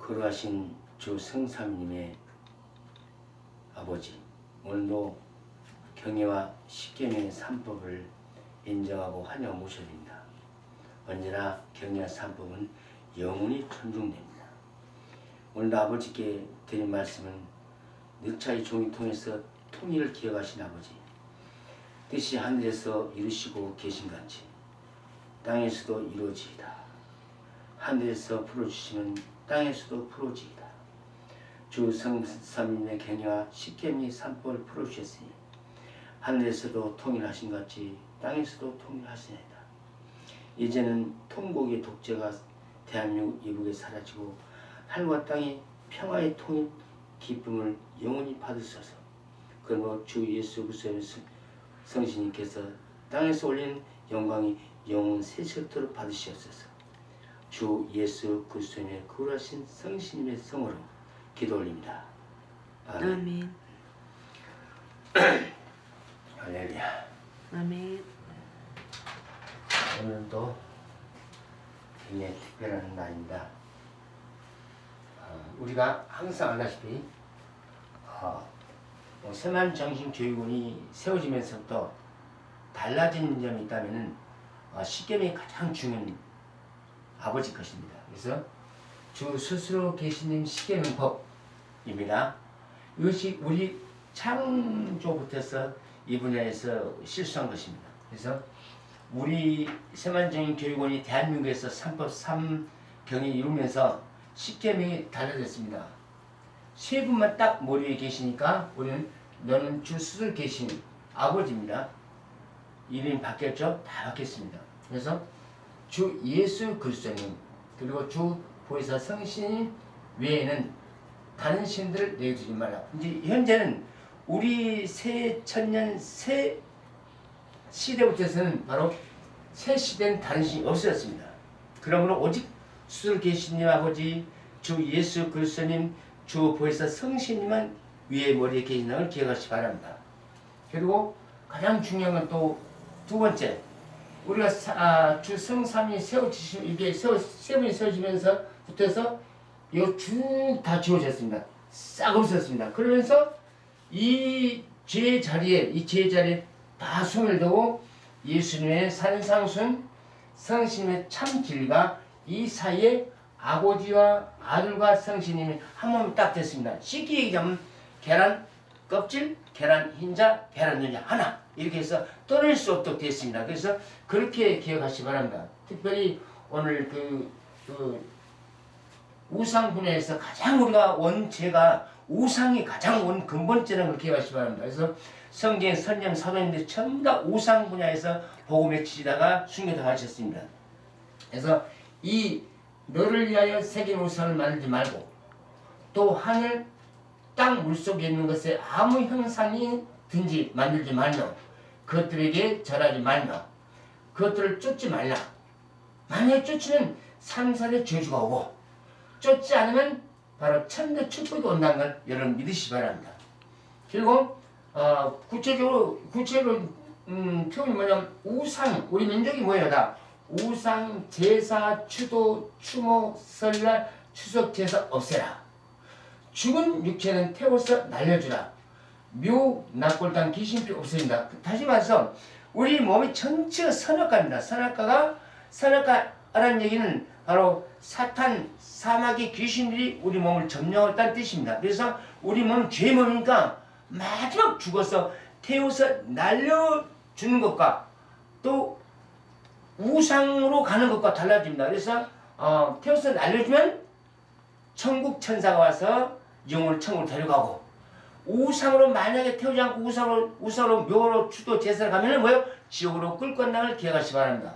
거룩하신 주 성삼님의 아버지, 오늘도 경애와 십계명의 3법을 인정하고 환영하고 모셔야 됩니다. 언제나 경애와 3법은 영원히 존중됩니다. 오늘도 아버지께 드린 말씀은 늑차의 종이 통해서 통일을 기억하신 아버지, 뜻이 하늘에서 이루시고 계신같이 땅에서도 이루어지이다. 하늘에서 풀어주시면 땅에서도 풀어지이다. 주 성삼님의 경애와 십계명의 3법을 풀어주셨으니 하늘에서도 통일하신 같이 땅에서도 통일하시나이다. 이제는 통곡의 독재가 대한민국 이북에 사라지고 하늘과 땅의 평화의 통일 기쁨을 영원히 받으소서. 그러므로 주 예수 그리스도의 성신님께서 땅에서 올린 영광이 영원 세세토록 받으시옵소서. 주 예수 그리스도의 거룩하신 성신님의 성으로 기도 올립니다. 아멘. 할렐루야. 아멘. 오늘도 굉장히 특별한 날입니다. 우리가 항상 알다시피 새만정신교육원이 세워지면서부터 달라진 점이 있다면 십계명이 가장 중요한 아버지 것입니다. 그래서 주 스스로 계시는 십계명법입니다. 이것이 우리 창조부터서 이 분야에서 실수한 것입니다. 그래서 우리 새만정신교육원이 대한민국에서 3법 3경이 이루면서 십계명이 달라졌습니다. 세 분만 딱 머리에 계시니까 우리는 너는 주 스스로 계신 아버지입니다. 이름이 바뀌었죠? 다 바뀌었습니다. 그래서 주 예수 그리스도님 그리고 주 보혜사 성신 외에는 다른 신들을 내주지 말라. 이제 현재는 우리 새 천년 새 시대부터서는 바로 새 시대는 다른 신이 없어졌습니다. 그러므로 오직 스스로 계신 아버지 주 예수 그리스도님 주 보혜사 성신님만 위에 머리에 계신다는 걸 기억하시기 바랍니다. 그리고 가장 중요한 건 또 두 번째, 우리가 주 성삼이 세워지시면 이게 세 분이 세워지면서 붙어서 이거 쭉 다 지워졌습니다. 싹 없었습니다. 그러면서 이 죄 자리에 다 소멸되고 예수님의 산상순 성신의 참 길과 이 사이에 아버지와 아들과 성신님이 한 몸이 딱 됐습니다. 쉽게 얘기하면 계란 껍질, 계란 흰자, 계란 전자 하나 이렇게 해서 떠날 수 없도록 됐습니다. 그래서 그렇게 기억하시기 바랍니다. 특별히 오늘 그 우상 분야에서 가장 우리가 원죄가 우상이 가장 근본죄라는 걸 기억하시기 바랍니다. 그래서 성경 선யம் 사도님들 전부 다 우상 분야에서 복음 외치시다가 순교당하셨습니다. 그래서 이 너를 위하여 새긴 우상을 만들지 말고 또 하늘 땅 물속에 있는 것에 아무 형상이든지 만들지 말며 그것들에게 절하지 말며 그것들을 쫓지 말라. 만약에 쫓으면 3살의 저주가 오고 쫓지 않으면 바로 천대 축복이 온다는 걸 여러분 믿으시기 바랍니다. 그리고 구체적으로 표현이 뭐냐면 우상, 우리 민족이 뭐예요? 다 우상, 제사, 추도, 추모, 설날, 추석, 제사 없애라. 죽은 육체는 태워서 날려주라. 묘, 납골당, 귀신피 없애린다. 다시 말해서 우리 몸이 전체가 선악과입니다. 선악과라는 얘기는 바로 사탄, 사마귀, 귀신들이 우리 몸을 점령했다는 뜻입니다. 그래서 우리 몸은 죄의 몸이니까 마지막 죽어서 태워서 날려주는 것과 또 우상으로 가는 것과 달라집니다. 그래서 태워서 날려주면 천국 천사가 와서 영혼을 천국으로 데려가고 우상으로 만약에 태우지 않고 우상으로 묘로 추도 제사를 가면은 뭐예요? 지옥으로 끌고 간다는 걸 기억하시기 바랍니다.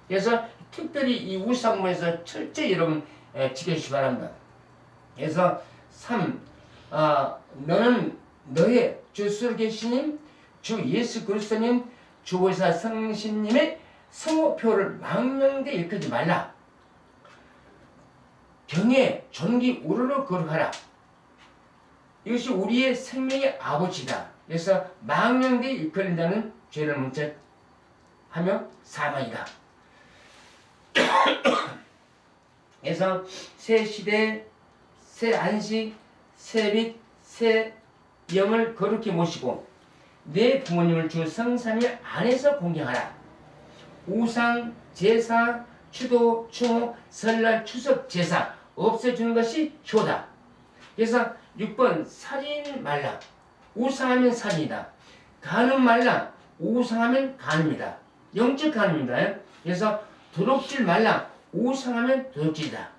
그래서 특별히 이 우상문에서 철저히 여러분 지켜주시기 바랍니다. 그래서 3. 너는 너의 주 스스로 계시님 주 예수 그리스도님 주 보혜사 성신님의 성호표를 망명되이 일으키지 말라. 경에 존귀 우르르 거룩하라. 이것이 우리의 생명의 아버지다. 그래서 망명되이 일컬는 자는 죄를 문책하며 사망이다. 그래서 새 시대 새 안식, 새 빛, 새 영을 거룩히 모시고 내 부모님을 주 성삼위 안에서 공경하라. 우상, 제사, 추도, 추모, 설날, 추석, 제사 없애주는 것이 효다. 그래서 6번 살인 말라. 우상하면 살인이다. 간음 말라. 우상하면 간음이다. 영적 간음입니다. 그래서 도둑질 말라. 우상하면 도둑질이다.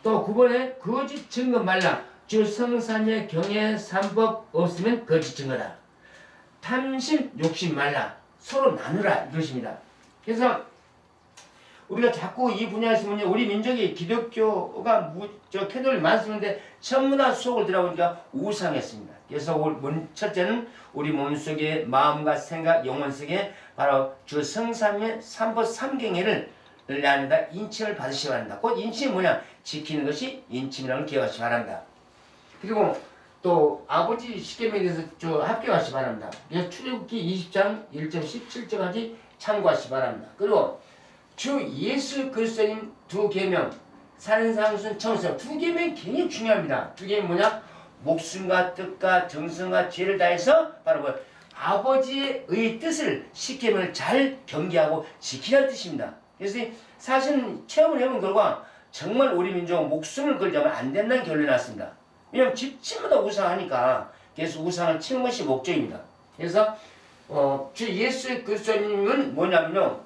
또 9번에 거짓 증거 말라. 주 성삼위의 경외 삼법 없으면 거짓 증거다. 탐심 욕심 말라. 서로 나누라 이것입니다. 그래서 우리가 자꾸 이 분야에서 보면 우리 민족이 기독교가 캐톨릭 많습니다. 전부 다 수업을 들어보니까 우상했습니다. 그래서 첫째는 우리 몸속에 마음과 생각, 영혼 속에 바로 주 성삼위의 삼법 삼경애를 안에다 인침을 받으시기 바랍니다. 곧 인침이 뭐냐? 지키는 것이 인침이라는 걸 기억하시기 바랍니다. 그리고 또 아버지 십계명에 대해서 합격하시기 바랍니다. 그래서 출애굽기 20장 1절 17절까지 참고하시기 바랍니다. 그리고 주 예수 그리스도님 두 계명, 산상순 청서 두 계명이 굉장히 중요합니다. 두 계명이 뭐냐? 목숨과 뜻과 정성과 죄를 다해서 바로 뭐 아버지의 뜻을 십계명을 잘 경계하고 지키라는 뜻입니다. 그래서 사실 체험을 해본 결과 정말 우리 민족은 목숨을 걸자면 안 된다는 결론이 났습니다. 왜냐하면 집집마다 우상하니까 그래서 우상을 치는 것이 목적입니다. 그래서 주 예수 그리스도님은 뭐냐면요,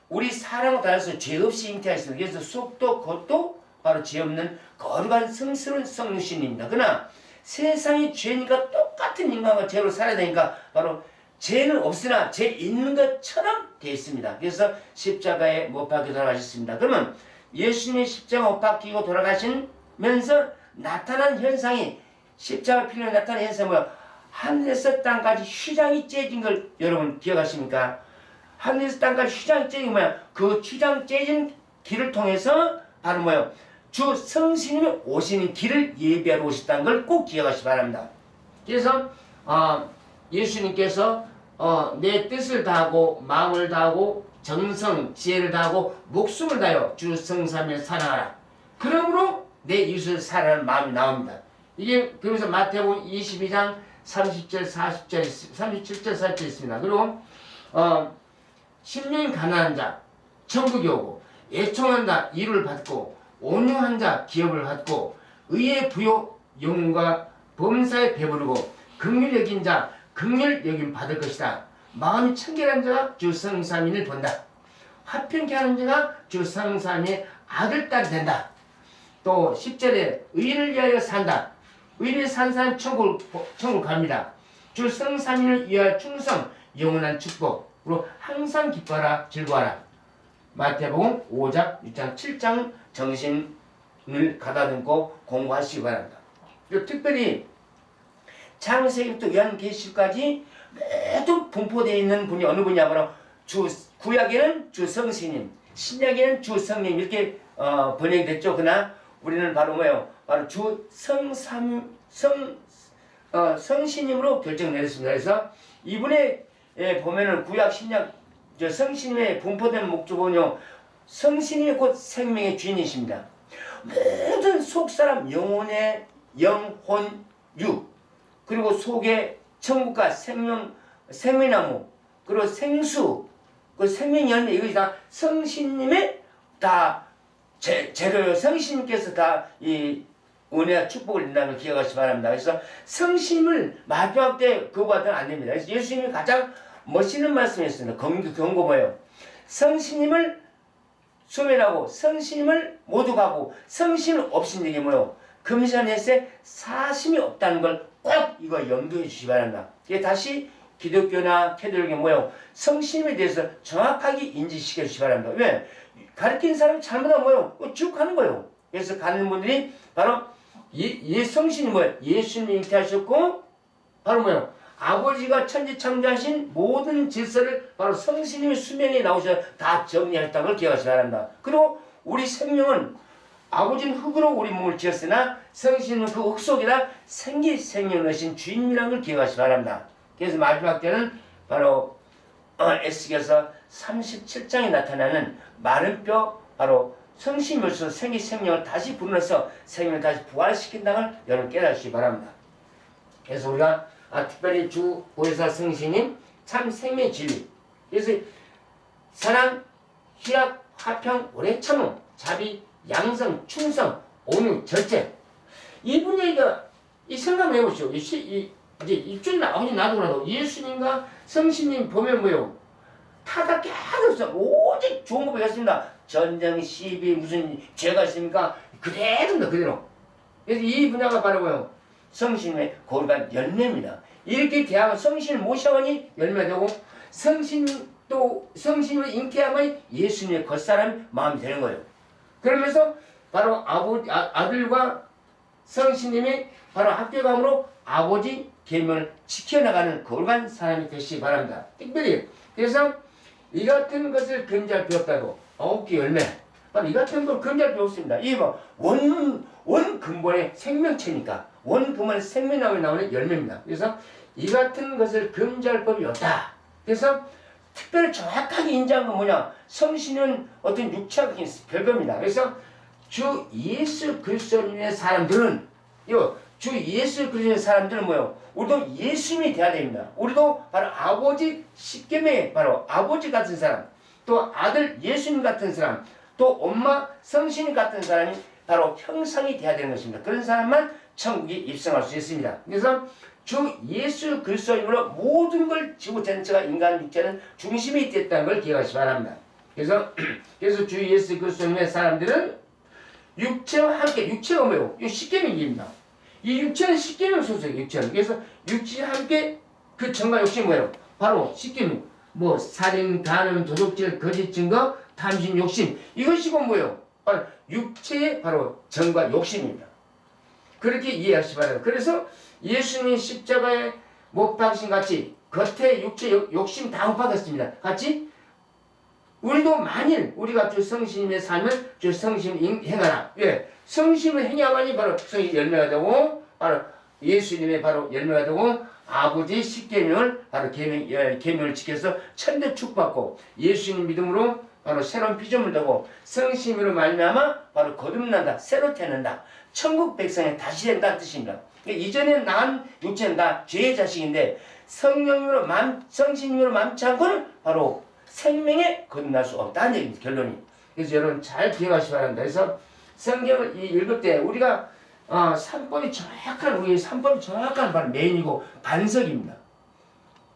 우리 사랑을 따라서 죄 없이 잉태하셨습니다. 그래서 속도 겉도 바로 죄 없는 거룩한 성스러운 성육신입니다. 그러나 세상이 죄니까 똑같은 인간과 죄로 살아야 되니까 바로 죄는 없으나 죄 있는 것처럼 되어 있습니다. 그래서 십자가에 못 박혀 돌아가셨습니다. 그러면 예수님이 십자가 못 박히고 돌아가시면서 나타난 현상이 십자가 필요에 나타난 현상이 뭐야? 하늘에서 땅까지 휘장이 째진 걸 여러분 기억하십니까? 하늘에서 땅까지 휘장이 째진 게 뭐야? 그 휘장 째진 길을 통해서 바로 뭐야? 주 성신님이 오시는 길을 예비하러 오셨다는 걸 꼭 기억하시기 바랍니다. 그래서 예수님께서 내 뜻을 다하고 마음을 다하고 정성, 지혜를 다하고 목숨을 다하여 주 성삼위를 사랑하라. 그러므로 내 이웃을 사랑하는 마음이 나옵니다. 이게 그러면서 마태복음 22장 30절, 40절, 37절, 40절 있습니다. 그리고 심령이 가난한 자 천국에 오고, 애통한 자 이를 받고, 온유한 자 기업을 받고, 의의 부요 영웅과 범사에 배부르고, 긍휼 여긴 자 긍휼 여김 받을 것이다. 마음이 청결한 자가 주 성삼위를 본다. 화평케 하는 자가 주 성삼위의 아들 딸이 된다. 또 10절에 의를 위하여 산다. 의를 산 사람 천국 갑니다. 주 성삼위를 위하여 충성, 영원한 축복으로 항상 기뻐하라, 즐거워하라. 마태복음 5장, 6장, 7장 정신을 가다듬고 공부하시기 바랍니다. 그리고 특별히 창세기부터 요한계시까지 모두 분포되어 있는 분이 어느 분이냐 바로 구약에는 주 성신님, 신약에는 주 성령 이렇게 번역이 됐죠. 그러나 우리는 바로 뭐예요? 바로 주 성신님으로 결정을 내렸습니다. 그래서 이분의 보면은 구약 신약 성신님의 분포되는 목적은요, 성신님이 곧 생명의 주인이십니다. 모든 속사람 영혼의 영혼 유, 그리고 속에 천국과 생명나무, 그리고 생수, 그 생명 열매, 이것이 다 성신님의 다 재료요. 성신님께서 다 이 은혜와 축복을 준다는 걸 기억하시기 바랍니다. 그래서 성신을 마지막 때 거부하면 안 됩니다. 그래서 예수님이 가장 멋있는 말씀이었습니다. 경고 뭐예요? 성신님을 소멸하고 성신님을 모두 가고 성신 없인 얘기 뭐예요? 금산에서 사심이 없다는 걸 꼭 이거 염두해 주시기 바랍니다. 이게 다시 기독교나 캐톨릭이 뭐예요? 성신님에 대해서 정확하게 인지시켜 주시기 바랍니다. 왜? 가르치는 사람이 잘못하면 뭐예요? 쭉 가는 거예요. 그래서 가는 분들이 바로 성신이 뭐예요? 예수님이 잉태하셨고, 바로 뭐예요? 아버지가 천지 창조하신 모든 질서를 바로 성신님의 수명에 나오셔서 다 정리했다는 걸 기억하시기 바랍니다. 그리고 우리 생명은 아버지는 흙으로 우리 몸을 지었으나 성신은 그 흙 속에다 생명을 넣으신 주인이라는 걸 기억하시기 바랍니다. 그래서 마지막 때는 바로 에스겔서 37장에 나타나는 마른 뼈, 바로 성신으로서 생명을 다시 불어넣어서 생명을 다시 부활시킨다는 걸 여러분 깨닫시기 바랍니다. 그래서 우리가 특별히 주 보혜사 성신님 참 생명의 진리. 그래서 사랑, 희락, 화평, 오래 참음, 자비, 양성, 충성, 온유, 절제. 이분이 이 생각을 해보시오. 이제 입술이 나오지 나도라도 예수님과 성신님 보면 뭐요? 타다 깨끗없어. 오직 좋은 거 배웠습니다. 전쟁, 시비, 무슨 죄가 있습니까? 그대로입니다. 그대로. 그래서 이 분야가 바로 뭐요? 성신의 거룩한 열매입니다. 이렇게 대하면 성신을 모셔오니 열매가 되고 성신을 잉태하면 예수님의 겉사람 마음이 되는 거예요. 그러면서 바로 아들과 성신님이 바로 합격함으로 아버지 계명을 지켜나가는 거룩한 사람이 되시기 바랍니다. 특별히 그래서 이 같은 것을 금잘 배웠다고 9개 열매 바로 이 같은 걸 금잘 배웠습니다. 이게 뭐 원 근본의 생명체니까 원 근본의 생명나무에 나오는 열매입니다. 그래서 이 같은 것을 금잘 법이 없다. 그래서 특별히 정확하게 인정한 건 뭐냐? 성신은 어떤 육체적인 별겁니다. 그래서 주 예수 그리스도인의 사람들은 주 예수 그리스도의 사람들은 뭐예요? 우리도 예수님이 돼야 됩니다. 우리도 바로 아버지 십계명의 바로 아버지 같은 사람, 또 아들 예수님 같은 사람, 또 엄마 성신 같은 사람이 바로 형상이 돼야 되는 것입니다. 그런 사람만 천국에 입성할 수 있습니다. 그래서 주 예수 그리스도인으로 모든 걸 지구 전체가 인간 육체는 중심이 됐다는 걸 기억하시기 바랍니다. 그래서 주 예수 그리스도인의 사람들은 육체와 함께 육체가 뭐예요? 이 십계명입니다. 이 육체는 십계명 소속이에요. 육체는. 그래서 육체와 함께 그 정과 욕심이 뭐예요? 바로 십계명. 뭐 살인, 간음, 도둑질, 거짓 증거, 탐심, 욕심. 이것이고 뭐예요? 바로 육체의 바로 정과 욕심입니다. 그렇게 이해하시기 바랍니다. 그래서 예수님이 십자가에 못 박신 같이 겉에 육체 욕심 다 못 박았습니다. 같이 우리도 만일 우리가 주 성신님의 삶을 주 성신 행하라. 왜? 성신을 행해야만이 바로 성신 열매가 되고 바로 예수님의 바로 열매가 되고 아버지 십계명을 바로 계명을 지켜서 천대 축복받고 예수님 믿음으로 바로 새로운 피조물 되고 성신으로 말미암아 바로 거듭난다. 새로 태어난다. 천국 백성이 다시 된다는 뜻입니다. 이전에 낳은 육체는 다 죄의 자식인데 성령으로 성신으로 맘치 않고는 바로 생명에 거듭날 수 없다는 얘기입니다. 결론이. 그래서 여러분 잘 기억하시기 바랍니다. 그래서 성경을 읽을 때 우리가 삼법이 정확한 바로 메인이고 반석입니다.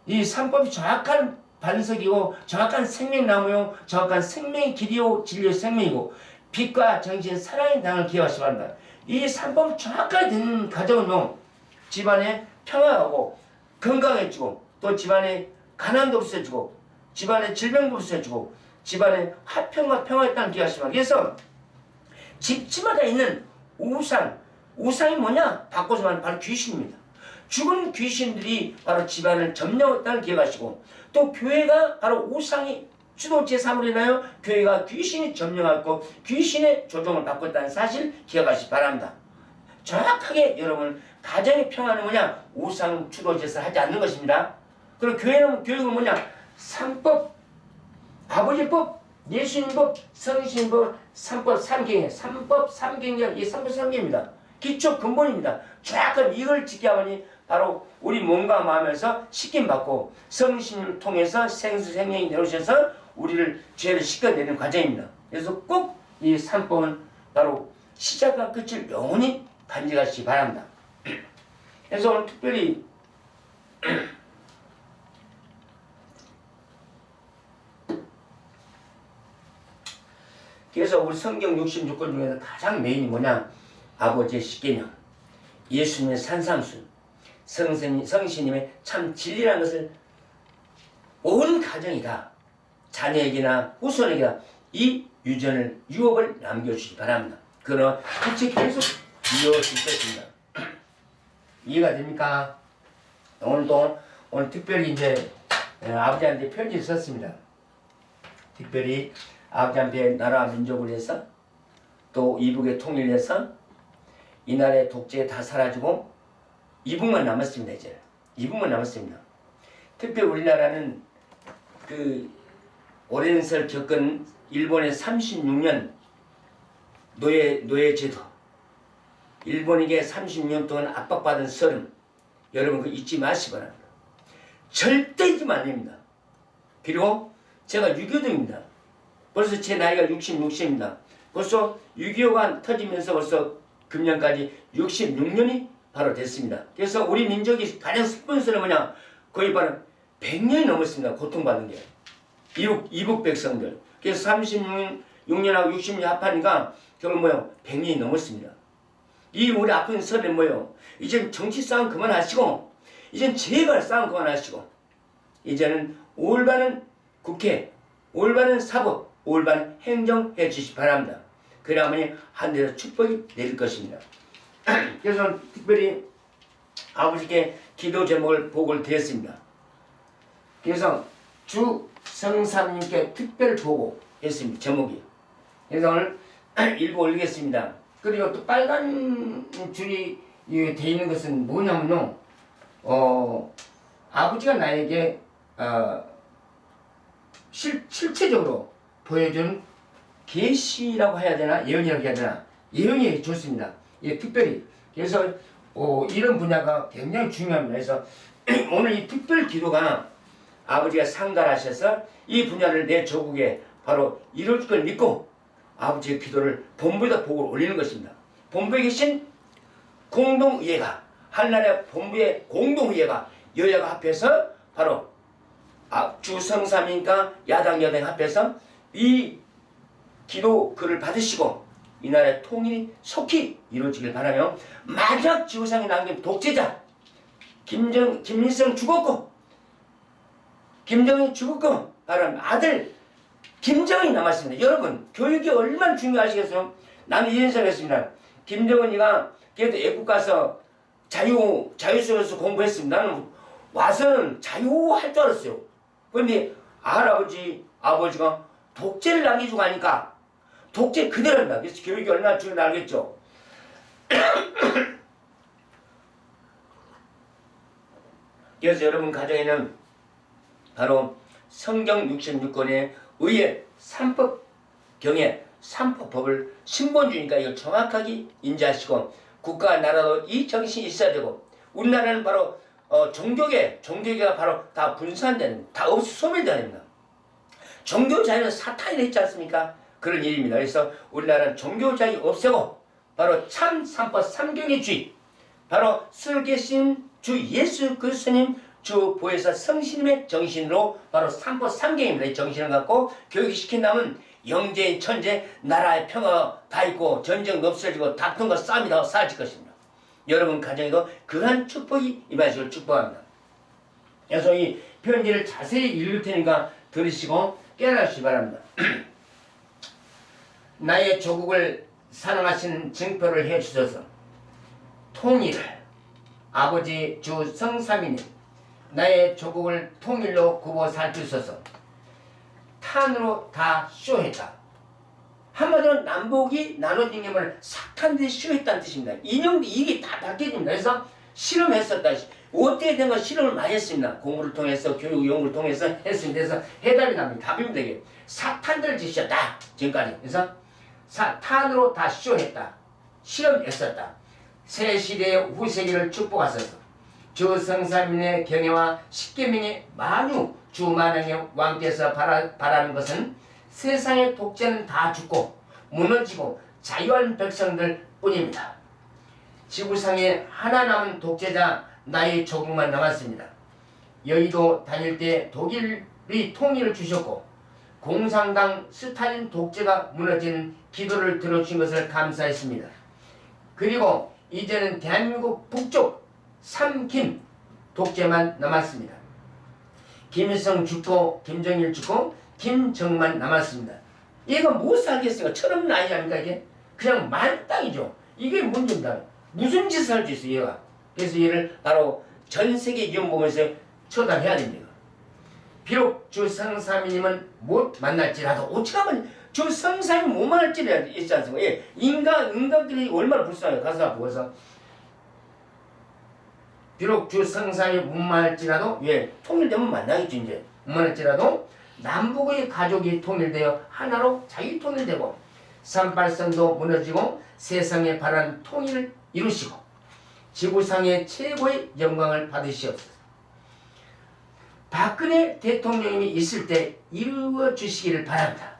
이 삼법이 정확한 반석이고 정확한 생명나무요 정확한 생명의 길이요 진리의 생명이고 빛과 정신 사랑의 당을 기억하시기 바랍니다. 이 삼법이 정확하게 된 가정은요 집안에 평화하고 건강해지고 또 집안에 가난도 없어지고 집안에 질병도 없어지고 집안에 화평과 평화의 땅을 기억하시기 바랍니다. 그래서 집집마다 있는 우상이 뭐냐? 바꿔서 말하면 바로 귀신입니다. 죽은 귀신들이 바로 집안을 점령했다는 기억하시고 또 교회가 바로 우상이 주도 제3으로 인하여 교회가 귀신이 점령하고 귀신의 조종을 받고 있다는 사실 기억하시기 바랍니다. 정확하게 여러분 가정의 평화는 뭐냐? 우상 주도 제사를 하지 않는 것입니다. 그리고 교육은 뭐냐? 삼법, 아버지법, 예수님법, 성신법, 삼법 삼경이에요. 삼법 삼경이야. 이 삼법 삼경입니다. 기초 근본입니다. 정확한 이걸 지켜야 하니 바로 우리 몸과 마음에서 씻김받고 성신을 통해서 생수생명이 내려오셔서 우리를 죄를 씻어내는 과정입니다. 그래서 꼭 이 삼법은 바로 시작과 끝을 영원히 간직하시기 바랍니다. 그래서 오늘 특별히 그래서 우리 성경 66권 중에서 가장 메인이 뭐냐? 아버지의 십계명, 예수님의 산상순, 성신님의 참 진리라는 것을 온 가정이 다 자녀에게나 후손에게나 이 유업을 남겨주시기 바랍니다. 그러나 같이 계속 이어질 것입니다. 이해가 됩니까? 오늘 특별히 이제 아버지한테 편지를 썼습니다. 특별히 아버지한테 나라와 민족을 위해서 또 이북의 통일을 위해서 이 나라의 독재 다 사라지고 이북만 남았습니다. 이제 이북만 남았습니다. 특히 우리나라는 그 오랜 세월 겪은 일본의 36년 노예제도, 일본에게 30년 동안 압박받은 서름, 여러분 그 잊지 마시기 바랍니다. 절대 잊으면 안 됩니다. 그리고 제가 6.25입니다. 벌써 제 나이가 66입니다. 벌써 6.25가 터지면서 벌써 금년까지 66년이 바로 됐습니다. 그래서 우리 민족이 가장 슬픈 소리는 뭐냐? 거의 바로 100년이 넘었습니다. 고통받는 게. 이북 백성들. 그래서 36년하고 60년 합하니까 결국 뭐요? 100년이 넘었습니다. 이 우리 아픈 설은 뭐요? 이제 정치 싸움 그만하시고, 이젠 제발 싸움 그만하시고, 이제는 올바른 국회, 올바른 사법, 올바른 행정해 주시기 바랍니다. 그래야만이 하늘에서 축복이 내릴 것입니다. 그래서 특별히 아버지께 기도 제목을 보고를 드렸습니다. 그래서 주 성삼님께 특별 보고했습니다. 제목이. 그래서 오늘 일부 올리겠습니다. 그리고 또 빨간 줄이 돼 있는 것은 뭐냐면요, 아버지가 나에게 실체적으로 보여준 계시라고 해야 되나, 예언이라고 해야 되나, 예언이 좋습니다. 예, 특별히. 그래서 이런 분야가 굉장히 중요합니다. 그래서 오늘 이 특별 기도가 아버지가 상달하셔서 이 분야를 내 조국에 바로 이룰 걸 믿고 아버지의 기도를 본부에다 보고를 올리는 것입니다. 본부에 계신 공동의회가, 한나라의 본부의 공동의회가 여야가 합해서 바로 주성삼위니까 야당 여당 합해서 이 기도 글을 받으시고 이 나라의 통일이 속히 이루어지길 바라며, 마지막 지구상에 남긴 독재자 김일성 죽었고 김정은이 죽었고 바로 아들 김정은이 남았습니다. 여러분, 교육이 얼마나 중요하시겠어요? 나는 이런 생각했습니다. 김정은이가 그래도 애국 가서 자유 속에서 공부했습니다. 나는 와서는 자유할 줄 알았어요. 그런데 아버지가 독재를 남겨주고 하니까 독재 그대로 한다. 그래서 교육이 얼마나 중요한지 알겠죠? 그래서 여러분 가정에는 바로 성경 66권에 의회 3법 경에 3법을 신본주의니까 이걸 정확하게 인지하시고, 국가와 나라도 이 정신이 있어야 되고, 우리나라는 바로 종교계가 바로 다 분산되는, 다 소멸되어야 됩니다. 종교 자유는 사탄이 했지 않습니까? 그런 일입니다. 그래서 우리나라는 종교 자유 없애고 바로 참 3법 3경의주의, 바로 슬계신 주 예수 그리스도님 주 보혜사 성신님의 정신으로 바로 3법 3경입니다. 이 정신을 갖고 교육시킨다면 영재인 천재, 나라의 평화가 다 있고 전쟁도 없어지고 다툼과 싸움이 다 사라질 것입니다. 여러분 가정에도 그러한 축복이 임하시길 축복합니다. 그래서 이 편지를 자세히 읽을 테니까 들으시고 깨달으시기 바랍니다. 나의 조국을 사랑하시는 증표를 해주셔서 통일을, 아버지 주 성삼위님 나의 조국을 통일로 굽어 살피소서. 탄으로 다 쇼했다. 한마디로 남북이 나눠진 게뭘 사탄들이 쇼했다는 뜻입니다. 인형도 이게 다 바뀌어집니다. 그래서 실험했었다. 어떻게 된 건 실험을 많이 했습니다. 공부를 통해서, 교육 연구를 통해서 했습니다. 그래서 해답이 납니다. 답입니다. 이게 사탄들 짓이었다. 지금까지. 그래서 탄으로 다 쇼했다. 실험했었다. 새 시대의 후세기를 축복하소서. 주 성삼위의 경애와 십계명의 만유 주만왕의 왕께서 바라는 것은 세상의 독재는 다 죽고 무너지고 자유한 백성들 뿐입니다. 지구상에 하나 남은 독재자 나의 조국만 남았습니다. 여의도 다닐 때 독일이 통일을 주셨고 공산당 스탈린 독재가 무너지는 기도를 들어주신 것을 감사했습니다. 그리고 이제는 대한민국 북쪽 삼김 독재만 남았습니다. 김일성 죽고 김정일 죽고 김정만 남았습니다. 얘가 못 살겠어요. 철없는 아이 아닙니까 이게? 그냥 만땅이죠. 이게 문제입니다. 무슨 짓을 할 수 있어요 얘가. 그래서 얘를 바로 전세계 연봉에서 처단해야 됩니다. 비록 주 성삼위님은 못 만날지라도 어떻게 하면 주 성삼위 못 만날지라도 있지 않습니까? 예, 인간들이 얼마나 불쌍해요. 가슴 아프고서 비록 주 성삼위 못 만날지라도 예, 통일되면 만나겠죠. 이제 못 만날지라도 남북의 가족이 통일되어 하나로 자유 통일되고 삼팔선도 무너지고 세상에 바란 통일을 이루시고 지구상의 최고의 영광을 받으시옵소서. 박근혜 대통령님이 있을 때 이루어 주시기를 바랍니다.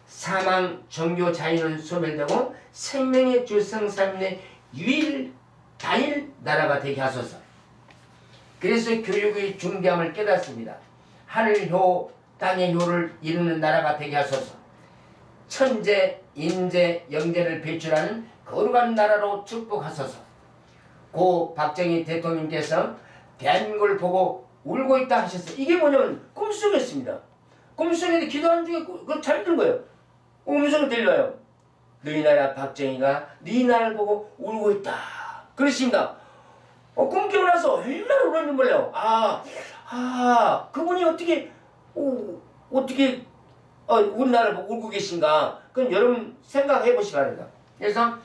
사망, 종교 자유는 소멸되고 생명의 주 성삼위의 유일 단일 나라가 되게 하소서. 그래서 교육의 중대함을 깨닫습니다. 하늘 효, 땅의 효를 이루는 나라가 되게 하소서. 천재, 인재, 영재를 배출하는 거룩한 나라로 축복하소서. 고 박정희 대통령께서 대한민국을 보고 울고 있다 하셨어요. 이게 뭐냐면 꿈속이었습니다. 꿈속인데 기도하는 중에 그걸 잠든 거예요. 음성이 들려요. 너희 나라 박정희가 네 나라를 보고 울고 있다. 그러십니다. 꿈 깨고 나서 얼마나 울었는지 몰라요. 그분이 어떻게 우리나라를 보고 울고 계신가. 그건 여러분 생각해 보시기 바랍니다. 그래서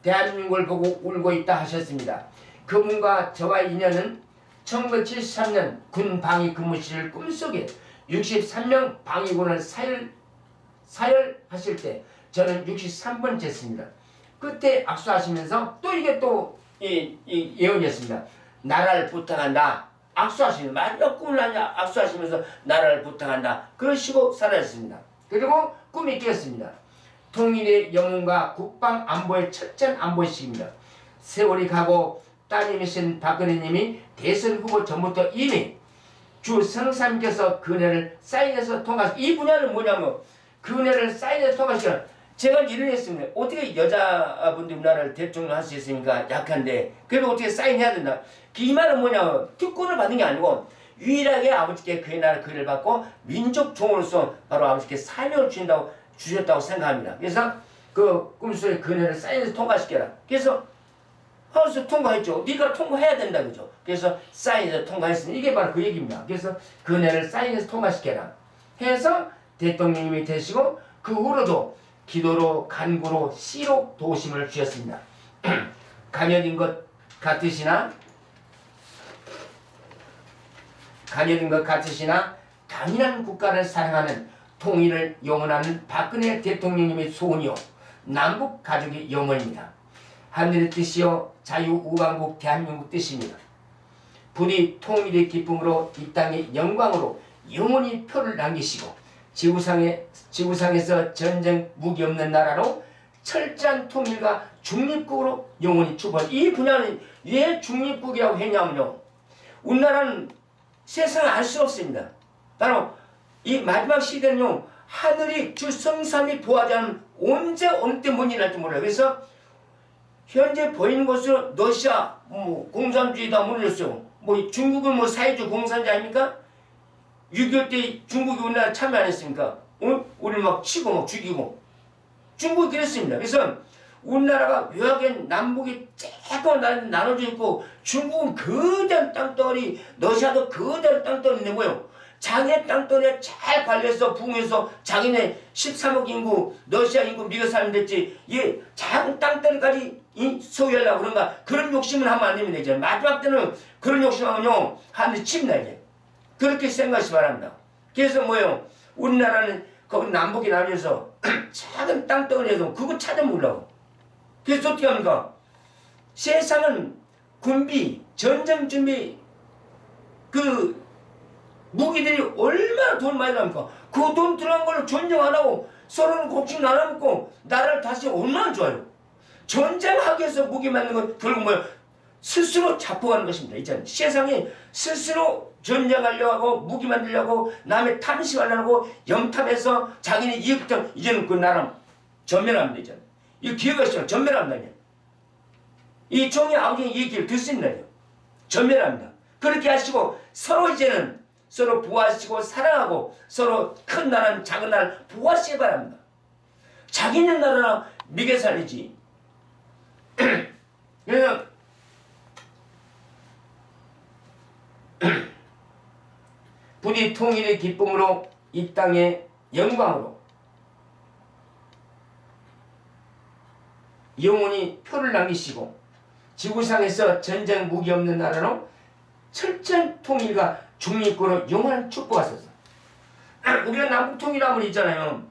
대한민국을 보고 울고 있다 하셨습니다. 그분과 저와 인연은 1973년 군 방위 근무실을 꿈속에 63명 방위군을 사열하실 때 저는 63번째였습니다. 그때 악수하시면서 또 이게 또 예언이었습니다. 나라를 부탁한다. 악수하시면 마지막 꿈을 악수하시면서 나라를 부탁한다. 그러시고 사라졌습니다. 그리고 꿈이 깨었습니다. 통일의 영웅과 국방 안보의 철저한 안보식입니다. 세월이 가고 따님이신 박근혜님이 대선 후보 전부터 이미 주 성삼께서 그 은혜를 사인해서 통과하시고, 이 분야는 뭐냐면 그 은혜를 사인해서 통과하시고, 제가 일을 했습니다. 어떻게 여자분들 우리나라를 대통령 할 수 있으니까 약한데 그래도 어떻게 사인해야 된다. 이 말은 뭐냐면 특권을 받은 게 아니고 유일하게 아버지께 그의 나라 그 은혜를 받고 민족 종으로서 바로 아버지께 사명을 주셨다고 생각합니다. 그래서 그 꿈속에 그 은혜를 사인해서 통과시켜라. 그래서 하우스 통과했죠. 네가 통과해야 된다 그죠. 그래서 사인해서 통과했으니 이게 바로 그 얘기입니다. 그래서 그 은혜를 사인해서 통과시켜라 해서 대통령님이 되시고 그 후로도 기도로 간구로 시로 도우심을 주셨습니다. 가녀린 것 같으시나 강인한 국가를 사랑하는 통일을 영원하는 박근혜 대통령님의 소원이요 남북 가족의 영원입니다. 하늘의 뜻이요 자유우방국 대한민국 뜻입니다. 부디 통일의 기쁨으로 이 땅의 영광으로 영원히 표를 남기시고 지구상에서 전쟁 무기 없는 나라로 철저한 통일과 중립국으로 영원히 축복할. 이 분야는 왜 중립국이라고 했냐면요, 우리나라는 세상을 알 수 없습니다. 바로 이 마지막 시대는요 하늘이 주 성삼위 보하지 않으면 언제 어느 때 뭔 일 할지 몰라요. 그래서 현재 보이는 것으로 러시아 공산주의다 무너졌어요. 중국은 사회주의 공산주의 아닙니까? 6.25 때 중국이 우리나라 참여 안 했습니까? 우리를 막 치고 막 죽이고. 중국이 그랬습니다. 그래서 우리나라가 묘하게 남북이 조금 나눠져 있고 중국은 거대한 땅덩어리, 러시아도 거대한 땅덩어리인데 뭐예요? 자기네 땅덩어리에 잘 관리해서 부흥해서 자기네 13억 인구, 러시아 인구 미국 사람 됐지 이 작은 땅덩어리까지 소유하려고 그런가. 그런 욕심을 하면 안 됩니다. 이제 마지막 때는 그런 욕심하면요 하늘이 칩니다. 이제 그렇게 생각하시기 바랍니다. 그래서 뭐예요? 우리나라는 거기 남북이 나뉘어서 작은 땅덩어리에서 그거 찾아먹으려고. 그래서 어떻게 합니까? 세상은 군비, 전쟁 준비, 그 무기들이 얼마나 돈 많이 나옵니까? 그 돈 들어간 걸로 전쟁 안 하고 서로는 곡식 나눠먹고 나라를 다시 얼마나 좋아요. 전쟁하기 위해서 무기 만드는 건 결국 뭐예요? 스스로 자포하는 것입니다. 이제 세상이 스스로 전쟁하려고 하고 무기 만들려고 남의 탐식하려고 영탐해서 자기네 이익부터 이제는 그 나라 전멸합니다. 이제 이 기회가 있으면 전멸합니다. 이 종이 아버지의 얘기를 듣습니다. 전멸합니다. 그렇게 하시고 서로 이제는 서로 보호하시고 사랑하고 서로 큰 나라는 작은 나라를 보호하시기 바랍니다. 자기네 나라나 미개 살리지. 그래서 부디 통일의 기쁨으로 이 땅의 영광으로 영원히 표를 남기시고 지구상에서 전쟁 무기 없는 나라로 철저한 통일과 중립국으로 영원한 축복하소서. 우리가 남북 통일하면 있잖아요.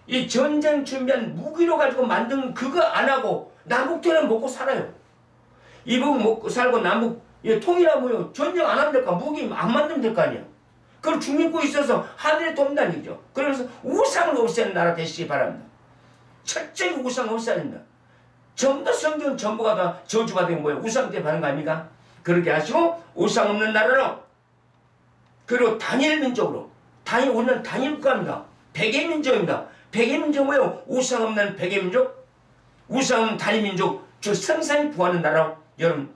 이 전쟁 준비한 무기로 가지고 만든 그거 안 하고 남북통일은 먹고 살아요. 이북 먹고 살고 남북 통일하고요. 전쟁 안 하면 될까? 무기 안 만들면 될 거 아니야. 그걸 중립국이 있어서 하늘에 돕는 얘기죠. 그러면서 우상을 없애는 나라 되시기 바랍니다. 철저히 우상을 없애야 된다. 전부 다 성경 전부가 다 저주받은 거예요. 우상 때문에 받는 거 아닙니까? 그렇게 하시고 우상 없는 나라로 그리고 단일 민족으로 우리는 단일 국가입니다. 백의 민족입니다. 백의 민족 뭐예요? 우상 없는 백의 민족, 우상 없는 단일 민족, 저 성삼이 부하는 나라로 여러분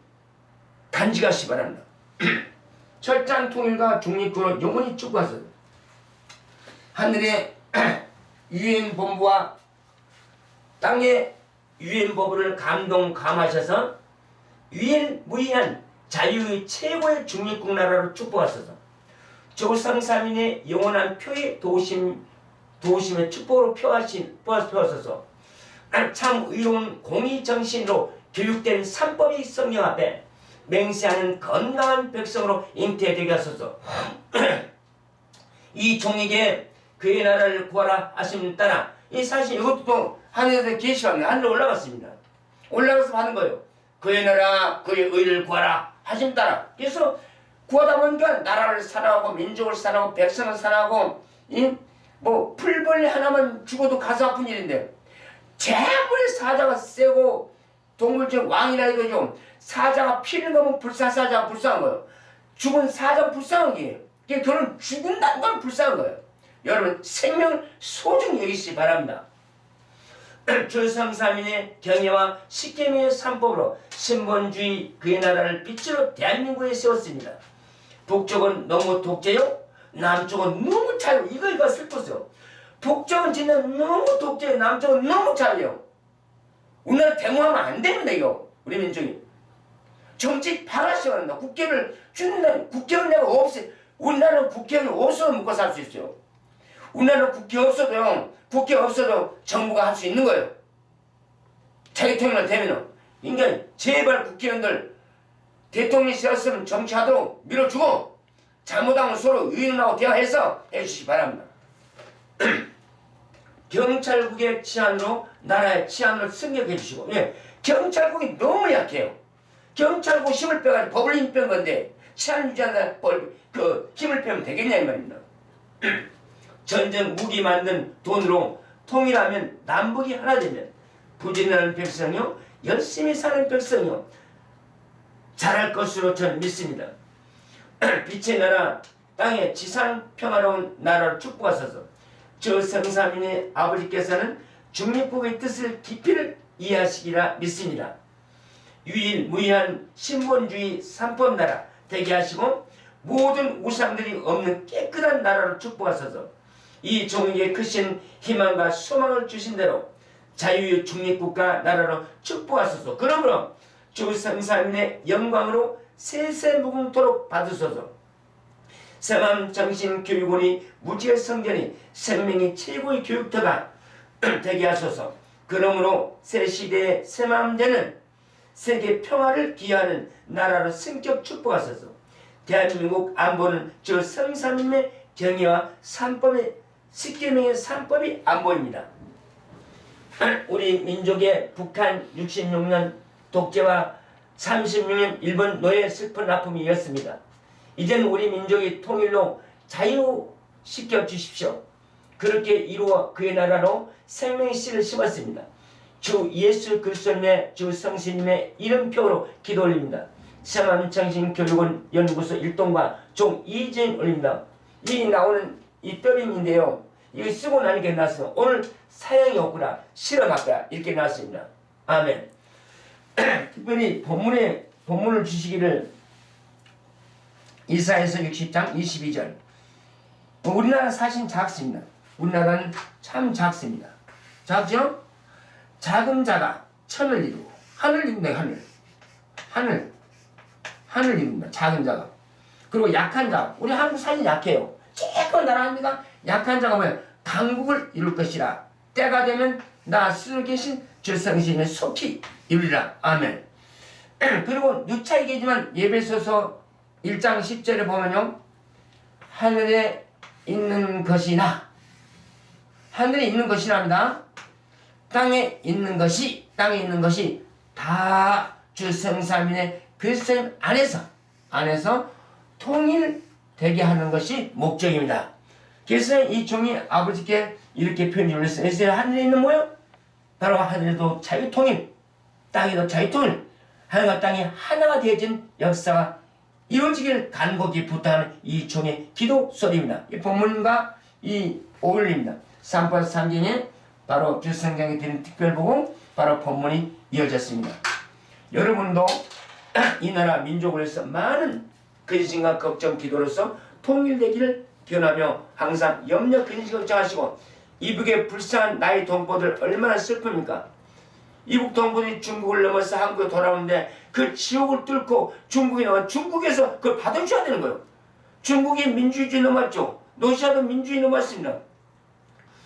간직하시기 바랍니다. 철저한 통일과 중립국으로 영원히 축구하소서. 하늘의 유엔 본부와 땅의 유엔 본부를 감동감하셔서 유일무이한 자유의 최고의 중립국 나라로 축복하소서. 조상삼인의 영원한 표의 도우심의 축복으로 표하소서. 참 의로운 공의정신으로 교육된 삼법이 성령 앞에 맹세하는 건강한 백성으로 잉태되게 하소서. 이 종에게 그의 나라를 구하라 하심 따라 이 사실 이것도 또 하늘에서 계시합니다. 하늘에 올라갔습니다. 올라가서 하는 거예요. 그의 나라 그의 의를 구하라 하심 따라. 그래서 구하다 보니까 나라를 사랑하고 민족을 사랑하고 백성을 사랑하고 뭐 풀벌레 하나만 죽어도 가슴 아픈 일인데 재물의 사자가 세고 동물 중 왕이라 이거죠. 사자가 피는 거면 사자가 불쌍한 거예요. 죽은 사자가 불쌍한 게예요. 그는 죽은다는 건 불쌍한 거예요. 여러분 생명을 소중히 여기시기 바랍니다. 조상삼인의 경애와 십계명의 삼법으로 신본주의 그의 나라를 빛으로 대한민국에 세웠습니다. 북쪽은 너무 독재요. 남쪽은 너무 자유. 이거 슬펐어요. 북쪽은 진짜 너무 독재요. 남쪽은 너무 자유요. 우리나라 대모하면 안 됩니다. 이거 우리 민족이 정치 파라시가 한다. 국회를 준다. 국회는 내가 우리나라는 국회는 없어도 먹고 살 수 있어요. 우리나라는 국회 없어도 정부가 할 수 있는 거예요. 자기 통일만 되면은. 그러니까 제발 국회의원들 대통령이 되었으면 정치하도록 밀어주고 잘못하면 서로 의논하고 대화해서 해주시기 바랍니다. 경찰국의 치안으로 나라의 치안을 승격해 주시고 경찰국이 너무 약해요. 경찰국 힘을 빼가지고 법을 힘 뺀 건데 치안 유지하는 힘을 빼면 되겠냐 이 말입니다. 전쟁 무기 만든 돈으로 통일하면 남북이 하나 되면 부지런한 백성이요 열심히 사는 백성이요 잘할 것으로 저는 믿습니다. 빛의 나라 땅의 지상 평화로운 나라를 축복하소서. 저 성삼인의 아버지께서는 중립국의 뜻을 깊이를 이해하시기라 믿습니다. 유일무이한 신본주의 삼법나라 되게 하시고 모든 우상들이 없는 깨끗한 나라를 축복하소서. 이 종에게 크신 희망과 소망을 주신 대로 자유의 중립국가 나라로 축복하소서. 그러므로 주 성삼인의 영광으로 세세무궁토록 받으소서. 새맘정신교육원이 무지의 성전이 생명이 최고의 교육터가 되게 하소서. 그러므로 새 시대의 새마음되는 세계 평화를 기여하는 나라로 승격 축복하소서. 대한민국 안보는 주 성삼인의 경의와 삼법의 십계명의 삼법이 안보입니다. 우리 민족의 북한 66년 독재와 36년 일본 노예 슬픈 아픔이었습니다. 이제는 우리 민족이 통일로 자유시켜 주십시오. 그렇게 이루어 그의 나라로 생명의 씨를 심었습니다. 주 예수 그리스도님의 주 성신님의 이름표로 기도 올립니다. 새맘정신교육원 연구소 일동과 종 이재인 올립니다. 이 나오는 이 더빙인데요. 이거 쓰고 나니까 나왔어요. 오늘 사양이 없구나. 실험할까 이렇게 나왔습니다. 아멘. 특별히 본문을 주시기를 이사야서 60장 22절. 우리나라 사실 작습니다. 우리나라는 참 작습니다. 작죠? 작은 자가 천을 이루고 하늘 이룬다. 하늘 이룬다. 작은 자가. 그리고 약한 자. 우리 한국 사실 약해요. 조금 나라입니다. 약한 자가 뭐예요? 강국을 이룰 것이라. 때가 되면 나 스스로 계신 주 성신을 속히 이루리라. 아멘. 그리고 누차 얘기지만 예배소서 1장 10절에 보면요. 하늘에 있는 것이나 하늘에 있는 것이랍니다. 땅에 있는 것이 다 주 성삼위의 그리스도 안에서 통일되게 하는 것이 목적입니다. 그래서 이 종이 아버지께 이렇게 표현을 했어요. 그래서 하늘에 있는 뭐요? 바로 하늘에도 자유통일, 땅에도 자유통일, 하늘과 땅이 하나가 되어진 역사가 이루어지길 간곡히 부탁하는 이 종의 기도 소리입니다. 이 본문과 이 어울립니다. 3번 3경에 바로 주성경에 드린 특별복음 바로 본문이 이어졌습니다. 여러분도 이 나라 민족을 위해서 많은 근심과 걱정 기도로서 통일되기를 기원하며 항상 염려 근심 걱정하시고 이북의 불쌍한 나의 동포들 얼마나 슬픕니까? 이북 동포들이 중국을 넘어서 한국에 돌아오는데 그 지옥을 뚫고 중국에 나와 중국에서 그걸 받아줘야 되는 거예요. 중국이 민주주의 넘었죠. 러시아도 민주주의 넘었습니다.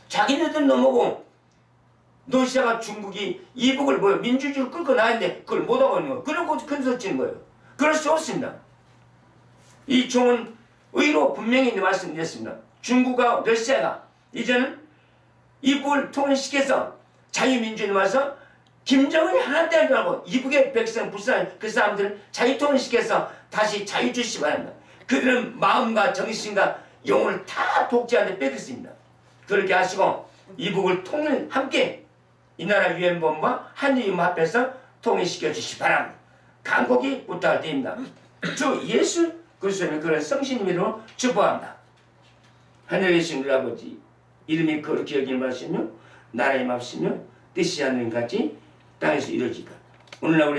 자기네들 넘어고 러시아가 중국이 이북을 민주주의를 끌고 나왔는데 그걸 못하고 있는 거예요. 그러고 큰 소리 치는 거예요. 그럴 수 없습니다. 이 종은 의로 분명히 말씀드렸습니다. 중국과 러시아가 이제는 이북을 통일시켜서 자유민주주의 와서 김정은이 하나 되지 말고 이북의 백성 불쌍한 그 사람들을 자유통일시켜서 다시 자유 주시기 바랍니다. 그들은 마음과 정신과 영혼을 다 독재한테 뺏겼습니다. 그렇게 하시고 이북을 통일 함께 이 나라 유엔본과 한유임 앞에서 통일시켜 주시기 바랍니다. 간곡히 부탁을 드립니다. 주 예수 그리스도의 그런 성신 이름으로 축복합니다. 하늘에 계신 우리 아버지 이름이 거룩히 여김을 받으시며 나라의 맙시며 뜻이 하늘같이 땅에서 이루어지다. 오늘날 우리